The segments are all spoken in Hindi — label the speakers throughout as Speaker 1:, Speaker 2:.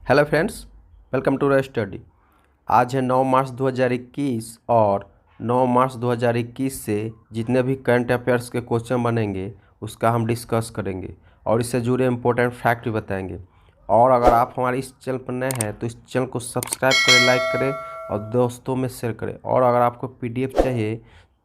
Speaker 1: Hello friends, welcome to the study. आज है 9 मार्च 2021 और 9 मार्च 2021 से जितने भी करंट अफेयर्स के क्वेश्चन बनेंगे उसका हम डिस्कस करेंगे और इससे जुड़े इम्पोर्टेंट फैक्ट भी बताएंगे। और अगर आप हमारे इस चैनल पर नए हैं तो इस चैनल को सब्सक्राइब करें, लाइक करें और दोस्तों में शेयर करें। और अगर आपको पीडीएफ चाहिए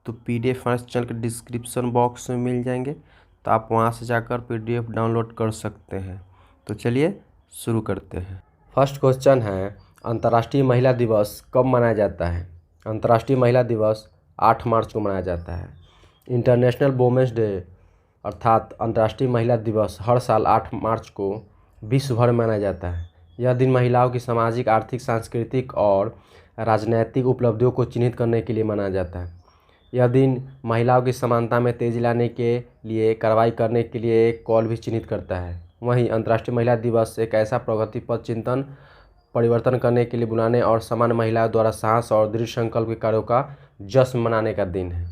Speaker 1: तो पीडीएफ हमारे चैनल के डिस्क्रिप्शन बॉक्स में मिल जाएंगे, तो आप वहां से जाकर पीडीएफ डाउनलोड कर सकते हैं। तो चलिए शुरू करते हैं। फर्स्ट क्वेश्चन है, अंतर्राष्ट्रीय महिला दिवस कब मनाया जाता है? अंतर्राष्ट्रीय महिला दिवस 8 मार्च को मनाया जाता है। इंटरनेशनल वुमेन्स डे अर्थात अंतर्राष्ट्रीय महिला दिवस हर साल 8 मार्च को विश्व भर में मनाया जाता है। यह दिन महिलाओं की सामाजिक, आर्थिक, सांस्कृतिक और राजनैतिक उपलब्धियों को चिन्हित करने के लिए मनाया जाता है। यह दिन महिलाओं की समानता में तेजी लाने के लिए कार्रवाई करने के लिए एक कॉल भी चिन्हित करता है। वहीं अंतर्राष्ट्रीय महिला दिवस एक ऐसा प्रगतिपथ चिंतन परिवर्तन करने के लिए बुलाने और समान महिलाओं द्वारा साहस और दृढ़ संकल्प के कार्यों का जश्न मनाने का दिन है।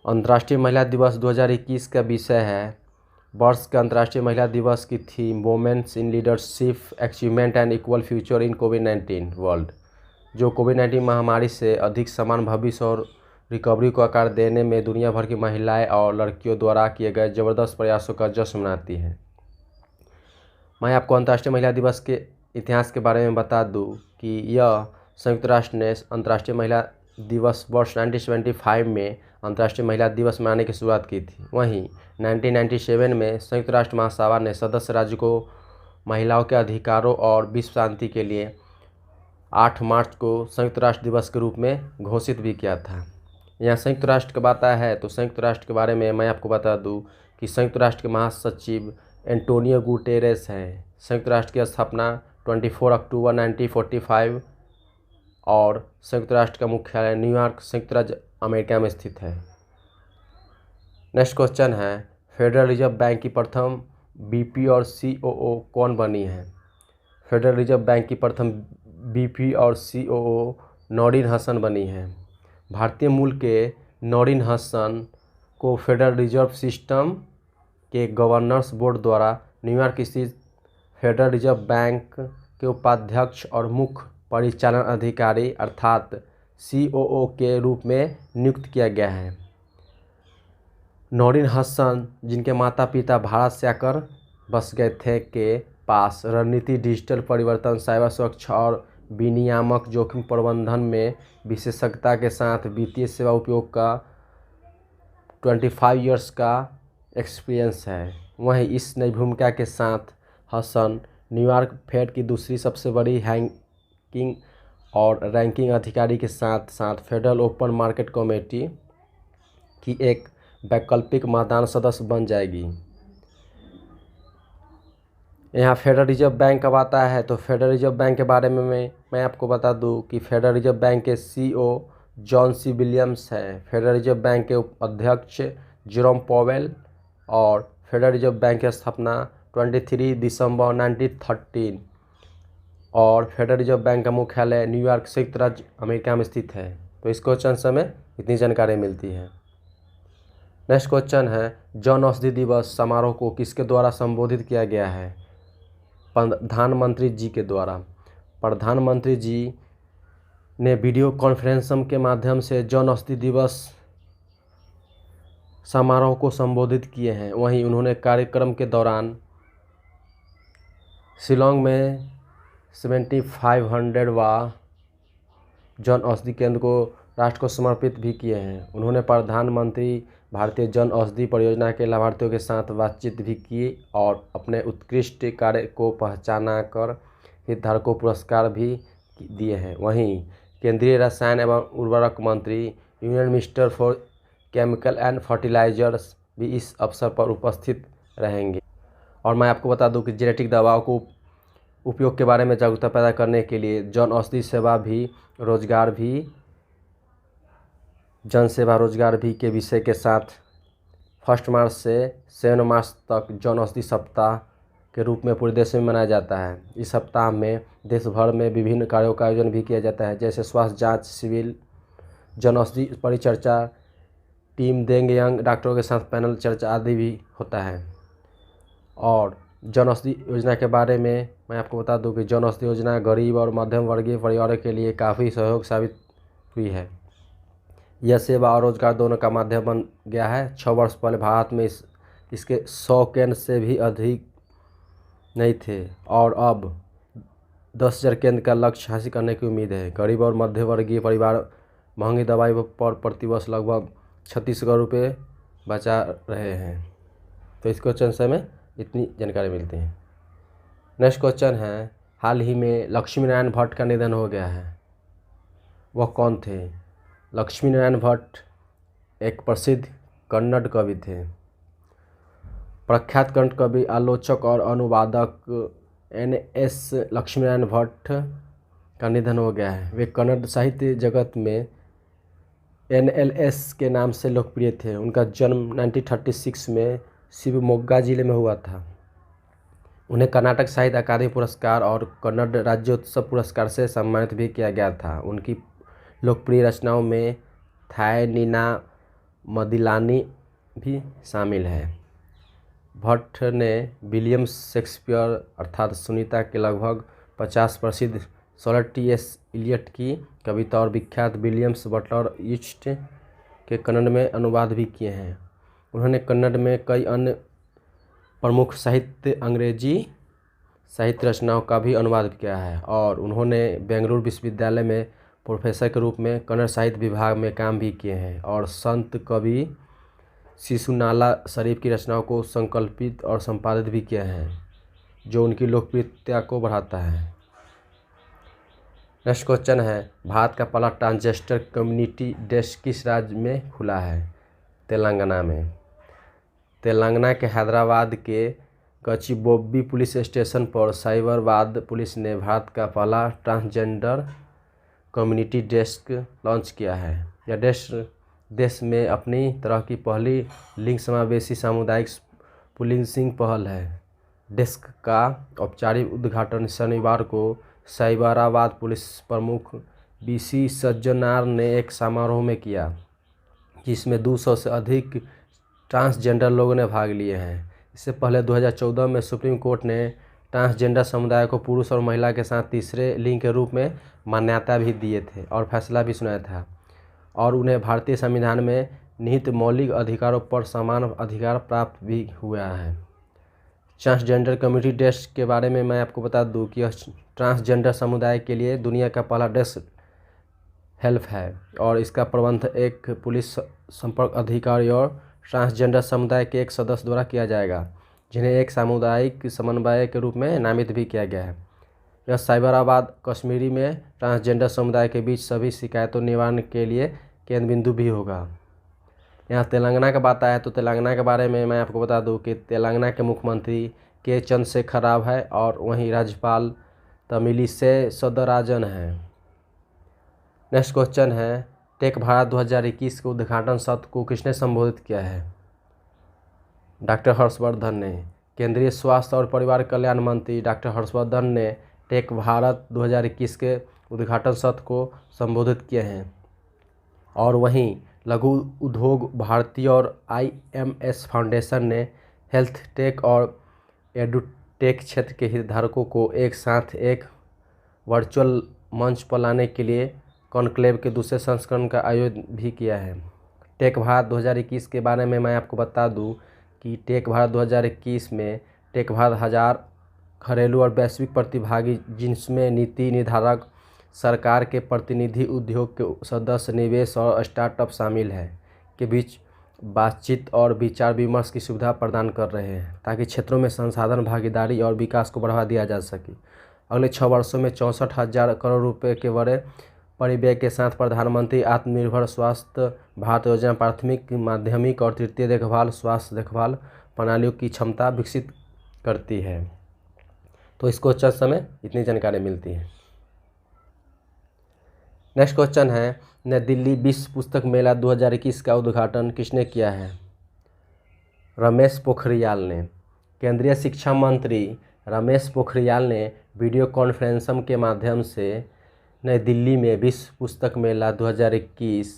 Speaker 1: अंतर्राष्ट्रीय महिला दिवस 2021 का विषय है। वर्ष के अंतर्राष्ट्रीय महिला दिवस की theme women's in leadership, achievement and equal future in covid world, जो कोविड-19 महामारी से अधिक समान भविष्य और रिकवरी को आकार देने में दुनिया भर की महिलाएं और लड़कियों द्वारा किए गए जबरदस्त प्रयासों का जश्न मनाती है। मैं आपको अंतर्राष्ट्रीय महिला दिवस के इतिहास के बारे में बता दूं कि यह संयुक्त राष्ट्र ने अंतर्राष्ट्रीय महिला दिवस वर्ष 1975 में अंतर्राष्ट्रीय महिला दिवस मनाने की शुरुआत की थी। वहीं 1997 में संयुक्त राष्ट्र महासभा ने सदस्य राज्य को महिलाओं के अधिकारों और विश्व शांति के लिए 8 मार्च को संयुक्त राष्ट्र दिवस के रूप में घोषित भी किया था। यहाँ संयुक्त राष्ट्र की बात है तो संयुक्त राष्ट्र के बारे में मैं आपको बता दूं कि संयुक्त राष्ट्र के महासचिव एंटोनियो गुटेरेस हैं। संयुक्त राष्ट्र की स्थापना 24 अक्टूबर 1945 और संयुक्त राष्ट्र का मुख्यालय न्यूयॉर्क, संयुक्त राज्य अमेरिका में स्थित है। नेक्स्ट क्वेश्चन है, फेडरल रिजर्व बैंक की प्रथम बीपी और सीओओ कौन बनी है? फेडरल रिजर्व बैंक की प्रथम बीपी और सीओओ नौरीन हसन बनी है। भारतीय मूल के नौरीन हसन को फेडरल रिजर्व सिस्टम के गवर्नर्स बोर्ड द्वारा न्यूयॉर्क स्थित फेडरल रिजर्व बैंक के उपाध्यक्ष और मुख्य परिचालन अधिकारी अर्थात सीओओ के रूप में नियुक्त किया गया है। नौरीन हसन, जिनके माता पिता भारत से आकर बस गए थे, के पास रणनीति, डिजिटल परिवर्तन, साइबर सुरक्षा और विनियामक जोखिम प्रबंधन में विशेषज्ञता के साथ वित्तीय सेवा उपयोग का 25 इयर्स का एक्सपीरियंस है। वहीं इस नई भूमिका के साथ हसन न्यूयॉर्क फेड की दूसरी सबसे बड़ी हैकिंग और रैंकिंग अधिकारी के साथ साथ फेडरल ओपन मार्केट कमेटी की एक वैकल्पिक मतदान सदस्य बन जाएगी। यहाँ फेडरल रिजर्व बैंक कब आता है तो फेडरल रिजर्व बैंक के बारे में मैं आपको बता दूं कि फेडरल रिजर्व बैंक के सीईओ जॉन सी विलियम्स हैं। फेडरल रिजर्व बैंक के अध्यक्ष जेरोम पॉवेल और फेडरल रिजर्व बैंक की स्थापना 23 दिसंबर 1913 और फेडरल रिजर्व बैंक का मुख्यालय न्यूयॉर्क, संयुक्त राज्य अमेरिका में स्थित है। तो इस क्वेश्चन से हमें इतनी जानकारी मिलती है। नेक्स्ट क्वेश्चन है, जन औषधि दिवस समारोह को किसके द्वारा संबोधित किया गया है? प्रधानमंत्री जी के द्वारा। प्रधानमंत्री जी ने वीडियो कॉन्फ्रेंसिंग के माध्यम से जन औषधि दिवस समारोह को संबोधित किए हैं। वहीं उन्होंने कार्यक्रम के दौरान शिलोंग में 7500वां जन औषधि केंद्र को राष्ट्र को समर्पित भी किए हैं। उन्होंने प्रधानमंत्री भारतीय जन औषधि परियोजना के लाभार्थियों के साथ बातचीत भी की और अपने उत्कृष्ट कार्य को पहचाना कर हितधारकों को पुरस्कार भी दिए हैं। वहीं केंद्रीय रसायन एवं उर्वरक मंत्री, union minister for chemical and fertilizers भी इस अवसर पर उपस्थित रहेंगे। और मैं आपको बता दूं कि जेनेटिक दवाओं को उपयोग के बारे में जागरूकता पैदा करने के लिए जन औषधि सेवा भी जन सेवा रोजगार भी के विषय के साथ 1 मार्च से 7 मार्च तक जन औषधि सप्ताह के रूप में पूरे देश में मनाया जाता है। इस सप्ताह में देश भर में विभिन्न कार्यों का आयोजन भी किया जाता है, जैसे स्वास्थ्य जांच, सिविल जन औषधि परिचर्चा, टीम देंगे यंग डॉक्टरों के साथ पैनल चर्चा आदि भी होता है। और जन औषधि योजना के बारे में मैं आपको बता दूं कि जन औषधि योजना गरीब और मध्यम वर्गीय परिवारों के लिए काफ़ी सहयोग साबित हुई है। यह सेवा और रोजगार दोनों का माध्यम बन गया है। 6 वर्ष पहले भारत में इसके 100 केंद्र से भी अधिक नहीं थे और अब 10,000 केंद्र का लक्ष्य हासिल करने की उम्मीद है। गरीब और मध्य वर्गीय परिवार महंगी दवाई पर प्रतिवर्ष लगभग 36 करोड़ रुपये बचा रहे हैं। तो इस क्वेश्चन से हमें इतनी जानकारी मिलती है। नेक्स्ट क्वेश्चन है, हाल ही में लक्ष्मी नारायण भट्ट का निधन हो गया है। वह कौन थे? लक्ष्मी नारायण भट्ट एक प्रसिद्ध कन्नड़ कवि थे। प्रख्यात कन्नड़ कवि, आलोचक और अनुवादक NS लक्ष्मी नारायण भट्ट का निधन हो गया है। वे कन्नड़ साहित्य जगत में NLS के नाम से लोकप्रिय थे। उनका जन्म 1936 में शिवमोग्गा जिले में हुआ था। उन्हें कर्नाटक साहित्य अकादमी पुरस्कार और कन्नड़ राज्योत्सव पुरस्कार से सम्मानित भी किया गया था। उनकी लोकप्रिय रचनाओं में थाय नीना मदिलानी भी शामिल है। भट्ट ने विलियम शेक्सपियर अर्थात सुनीता के लगभग 50 प्रसिद्ध सॉनेट T.S. इलियट की कविता और विख्यात विलियम्स बटलर ईस्ट के कन्नड़ में अनुवाद भी किए हैं। उन्होंने कन्नड़ में कई अन्य प्रमुख अंग्रेजी साहित्य रचनाओं का भी अनुवाद किया है और उन्होंने बेंगलुरु विश्वविद्यालय में प्रोफेसर के रूप में कन्नड़ साहित्य विभाग में काम भी किए हैं और संत कवि शिशुनाला शरीफ की रचनाओं को संकल्पित और संपादित भी किया है, जो उनकी लोकप्रियता को बढ़ाता है। नेक्स्ट क्वेश्चन है, भारत का पहला ट्रांसजेंडर कम्युनिटी डेस्क किस राज्य में खुला है? तेलंगाना में। तेलंगाना के हैदराबाद के गचिबोब्बी पुलिस स्टेशन पर साइबराबाद पुलिस ने भारत का पहला ट्रांसजेंडर कम्युनिटी डेस्क लॉन्च किया है। यह डेस्क देश में अपनी तरह की पहली लिंग समावेशी सामुदायिक पुलिसिंग पहल है। डेस्क का औपचारिक उद्घाटन शनिवार को साइबराबाद पुलिस प्रमुख BC सज्जनार ने एक समारोह में किया, जिसमें 200 से अधिक ट्रांसजेंडर लोगों ने भाग लिए हैं। इससे पहले 2014 में सुप्रीम कोर्ट ने ट्रांसजेंडर समुदाय को पुरुष और महिला के साथ तीसरे लिंग के रूप में मान्यता भी दिए थे और फैसला भी सुनाया था और उन्हें भारतीय संविधान में निहित मौलिक अधिकारों पर समान अधिकार प्राप्त भी हुआ है। ट्रांसजेंडर कम्युनिटी डेस्क के बारे में मैं आपको बता दूं कि यह ट्रांसजेंडर समुदाय के लिए दुनिया का पहला डेस्क हेल्प है और इसका प्रबंध एक पुलिस संपर्क अधिकारी और ट्रांसजेंडर समुदाय के एक सदस्य द्वारा किया जाएगा, जिन्हें एक सामुदायिक समन्वय के रूप में नामित भी किया गया है। यह साइबराबाद कश्मीरी में ट्रांसजेंडर समुदाय के बीच सभी शिकायतों निवारण के लिए केंद्र बिंदु भी होगा। यहाँ तेलंगाना का बात आया तो तेलंगाना के बारे में मैं आपको बता दूं कि तेलंगाना के मुख्यमंत्री के चंद्रशेखर राव है और वहीं राज्यपाल तमिलिसै सौंदरराजन है। नेक्स्ट क्वेश्चन है, टेक भारत 2021 के उद्घाटन सत्र को किसने संबोधित किया है? डॉक्टर हर्षवर्धन ने। केंद्रीय स्वास्थ्य और परिवार कल्याण मंत्री डॉक्टर हर्षवर्धन ने टेक भारत 2021 के उद्घाटन सत्र को संबोधित किए हैं और वहीं लघु उद्योग भारती और IMS फाउंडेशन ने हेल्थ टेक और एडुटेक क्षेत्र के हितधारकों को एक साथ एक वर्चुअल मंच पर लाने के लिए कॉन्क्लेव के दूसरे संस्करण का आयोजन भी किया है। टेक भारत 2021 के बारे में मैं आपको बता दूं कि टेक भारत 2021 में टेक भारत 1000 घरेलू और वैश्विक प्रतिभागी, जिनमें नीति निर्धारक, सरकार के प्रतिनिधि, उद्योग के सदस्य, निवेश और स्टार्टअप शामिल है, के बीच बातचीत और विचार विमर्श की सुविधा प्रदान कर रहे हैं ताकि क्षेत्रों में संसाधन भागीदारी और विकास को बढ़ावा दिया जा सके। अगले 6 वर्षों में 64,000 करोड़ रुपये के बड़े परिव्यय के साथ प्रधानमंत्री आत्मनिर्भर स्वास्थ्य भारत योजना प्राथमिक, माध्यमिक और तृतीय देखभाल स्वास्थ्य देखभाल प्रणालियों की क्षमता विकसित करती है। तो इस क्वेश्चन से हमें इतनी जानकारी मिलती है। नेक्स्ट क्वेश्चन है, नई दिल्ली विश्व पुस्तक मेला 2021 का उद्घाटन किसने किया है? रमेश पोखरियाल ने। केंद्रीय शिक्षा मंत्री रमेश पोखरियाल ने वीडियो कॉन्फ्रेंसिंग के माध्यम से नई दिल्ली में विश्व पुस्तक मेला 2021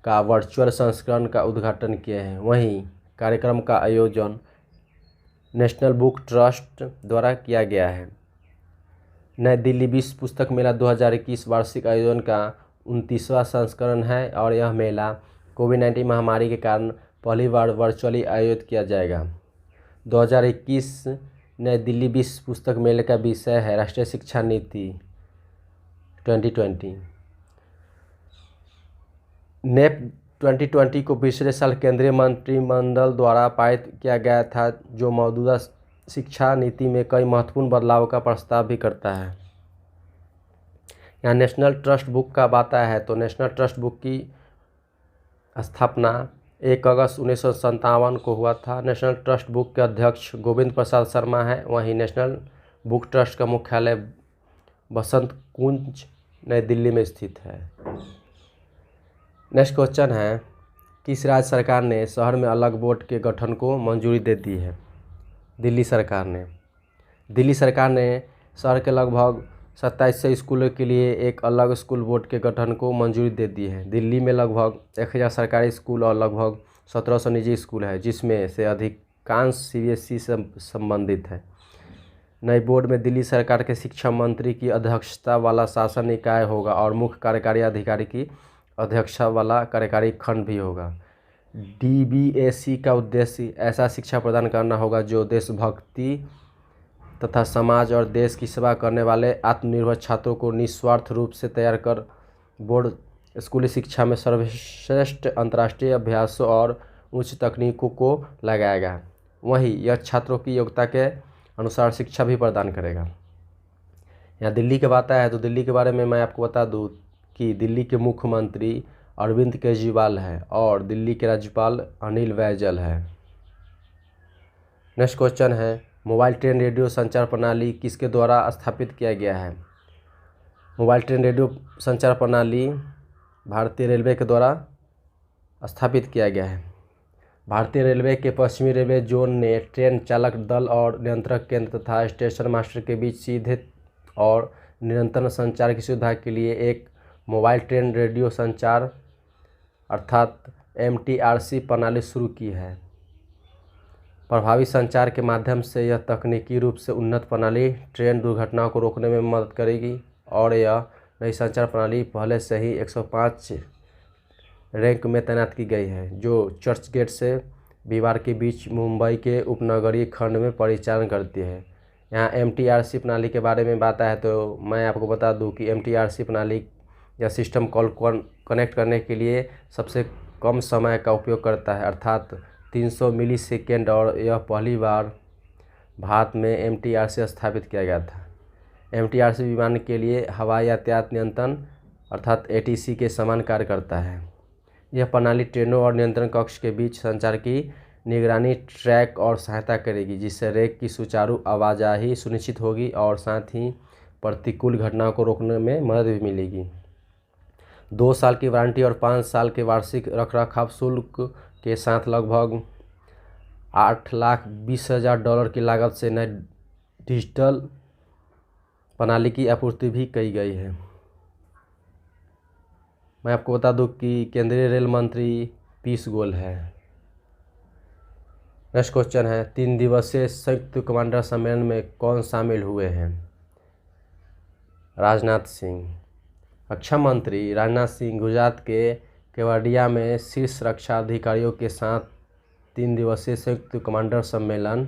Speaker 1: का वर्चुअल संस्करण का उद्घाटन किए हैं। वहीं कार्यक्रम का आयोजन नेशनल बुक ट्रस्ट द्वारा किया गया है। नई दिल्ली विश्व पुस्तक मेला 2021 वार्षिक आयोजन का 29वां संस्करण है और यह मेला कोविड-19 महामारी के कारण पहली बार वर्चुअली आयोजित किया जाएगा। 2021 नई दिल्ली विश्व पुस्तक मेले का विषय है राष्ट्रीय शिक्षा नीति 2020। नेप 2020 को पिछले साल केंद्रीय मंत्रिमंडल द्वारा पारित किया गया था, जो मौजूदा शिक्षा नीति में कई महत्वपूर्ण बदलाव का प्रस्ताव भी करता है। यहाँ नेशनल ट्रस्ट बुक का बात है तो नेशनल ट्रस्ट बुक की स्थापना 1 अगस्त 1957 को हुआ था। नेशनल ट्रस्ट बुक के अध्यक्ष गोविंद प्रसाद शर्मा है। वहीं नेशनल बुक ट्रस्ट का मुख्यालय बसंत कुंज नई दिल्ली में स्थित है। नेक्स्ट क्वेश्चन है, किस राज्य सरकार ने शहर में अलग बोर्ड के गठन को मंजूरी दे दी है? दिल्ली सरकार ने। दिल्ली सरकार ने शहर के लगभग 2700 स्कूलों के लिए एक अलग स्कूल बोर्ड के गठन को मंजूरी दे दी है। दिल्ली में लगभग 1000 सरकारी स्कूल और लगभग 1700 निजी स्कूल है, जिसमें से अधिकांश CBSE से संबंधित है। नई बोर्ड में दिल्ली सरकार के शिक्षा मंत्री की अध्यक्षता वाला शासन निकाय होगा और मुख्य कार्यकारी अधिकारी की अध्यक्षता वाला कार्यकारी खंड भी होगा। DBAC का उद्देश्य ऐसा शिक्षा प्रदान करना होगा जो देशभक्ति तथा समाज और देश की सेवा करने वाले आत्मनिर्भर छात्रों को निस्वार्थ रूप से तैयार कर बोर्ड स्कूली शिक्षा में सर्वश्रेष्ठ अंतर्राष्ट्रीय अभ्यासों और उच्च तकनीकों को लगाएगा। वहीं यह छात्रों की योग्यता के अनुसार शिक्षा भी प्रदान करेगा। यहाँ दिल्ली की बात है तो दिल्ली के बारे में मैं आपको बता दूँ कि दिल्ली के मुख्यमंत्री अरविंद केजरीवाल है और दिल्ली के राज्यपाल अनिल बैजल है। नेक्स्ट क्वेश्चन है, मोबाइल ट्रेन रेडियो संचार प्रणाली किसके द्वारा स्थापित किया गया है? मोबाइल ट्रेन रेडियो संचार प्रणाली भारतीय रेलवे के द्वारा स्थापित किया गया है। भारतीय रेलवे के पश्चिमी रेलवे जोन ने ट्रेन चालक दल और नियंत्रक केंद्र तथा स्टेशन मास्टर के बीच सीधे और निरंतर संचार की सुविधा के लिए एक मोबाइल ट्रेन रेडियो संचार अर्थात MTRC प्रणाली शुरू की है। प्रभावी संचार के माध्यम से यह तकनीकी रूप से उन्नत प्रणाली ट्रेन दुर्घटनाओं को रोकने में मदद करेगी और यह नई संचार प्रणाली पहले से ही 105 रैंक में तैनात की गई है, जो चर्च गेट से विवार के बीच मुंबई के उपनगरीय खंड में परिचालन करती है। यहाँ MTRC प्रणाली के बारे में बात है तो मैं आपको बता दूं कि MTRC प्रणाली या सिस्टम कॉल कनेक्ट करने के लिए सबसे कम समय का उपयोग करता है, अर्थात 300 मिलीसेकेंड, और यह पहली बार भारत में MTRC स्थापित किया गया था। MTRC विमान के लिए हवाई यातायात नियंत्रण अर्थात ATC के समान कार्य करता है। यह प्रणाली ट्रेनों और नियंत्रण कक्ष के बीच संचार की निगरानी, ट्रैक और सहायता करेगी, जिससे रेक की सुचारू आवाजाही सुनिश्चित होगी और साथ ही प्रतिकूल घटनाओं को रोकने में मदद भी मिलेगी। 2 साल की वारंटी और 5 साल के वार्षिक रखरखाव शुल्क के साथ लगभग $8,20,000 की लागत से नई डिजिटल प्रणाली की आपूर्ति भी की गई है। मैं आपको बता दूं कि केंद्रीय रेल मंत्री पीयूष गोयल है। नेक्स्ट क्वेश्चन है, 3 दिवसीय संयुक्त कमांडर सम्मेलन में कौन शामिल हुए हैं? राजनाथ सिंह। रक्षा मंत्री राजनाथ सिंह गुजरात के केवड़िया में शीर्ष रक्षा अधिकारियों के साथ 3 दिवसीय संयुक्त कमांडर सम्मेलन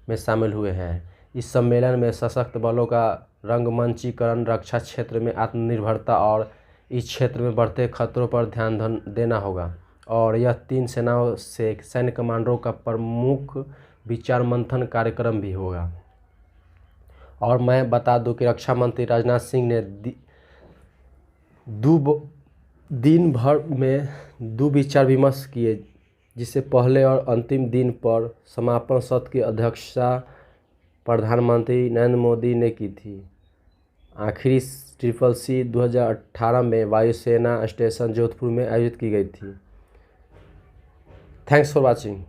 Speaker 1: में शामिल हुए हैं। इस सम्मेलन में सशस्त्र बलों का रंगमंचीकरण, रक्षा क्षेत्र में आत्मनिर्भरता और इस क्षेत्र में बढ़ते खतरों पर ध्यान देना होगा और यह 3 सेनाओं से सैन्य कमांडरों का प्रमुख विचार मंथन कार्यक्रम भी होगा। और मैं बता दूं कि रक्षा मंत्री राजनाथ सिंह ने दिन भर में 2 विचार विमर्श किए, जिससे पहले और अंतिम दिन पर समापन सत्र की अध्यक्षता प्रधानमंत्री नरेंद्र मोदी ने की थी। आखिरी CCC 2018 में वायुसेना स्टेशन जोधपुर में आयोजित की गई थी। Thanks for watching.